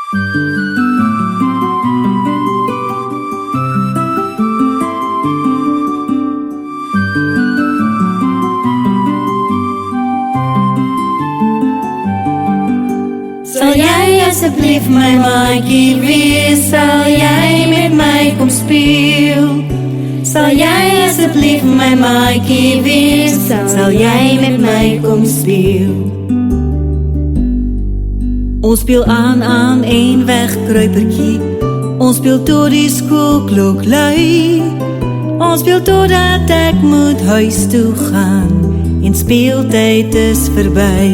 Sal jy asseblief my maatjie wees? Sal jy met my kom speel? Sal jy asseblief my maatjie wees? Sal jy met my kom speel? Ons speel aan een wegkruipertjie. Ons speel tot die skoolklok lui. Ons speel totdat ek moet huis toe gaan en speeltyd is verby.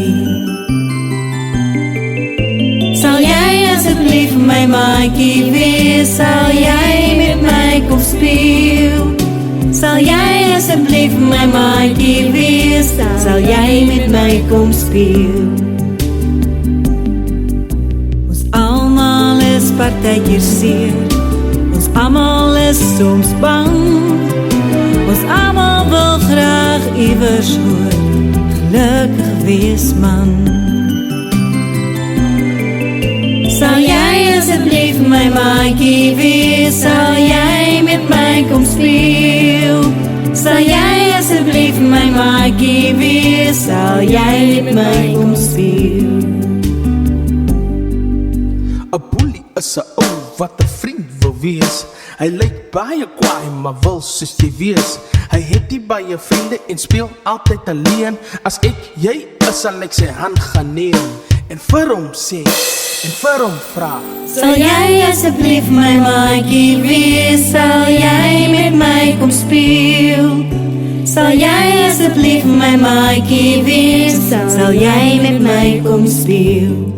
Sal jy asseblief my maatjie wees? Sal jy met my kom speel? Sal jy asseblief my maatjie wees? Sal jy met my kom speel? Ons almal is partykeer seer. Ons almal is soms bang. Ons almal wil graag iewers hoor gelukkig wees man. Sal jy asseblief my maatjie wees? Sal jy met my kom speel? Sal jy asseblief my maatjie wees? Sal jy met my kom speel? 'n Boelie is 'n ou wat 'n vriend wil wees. Hy lyk baie kwaai, maar wil soos jy wees. Hy het nie baie vriende en speel altyd alleen. As ek jy is, sal ek sy hand gaan neem en vir hom sê en vir hom vra: Sal jy asseblief my maatjie wees? Sal jy met my kom speel? Sal jy asseblief my maatjie wees? Sal jy met my kom speel?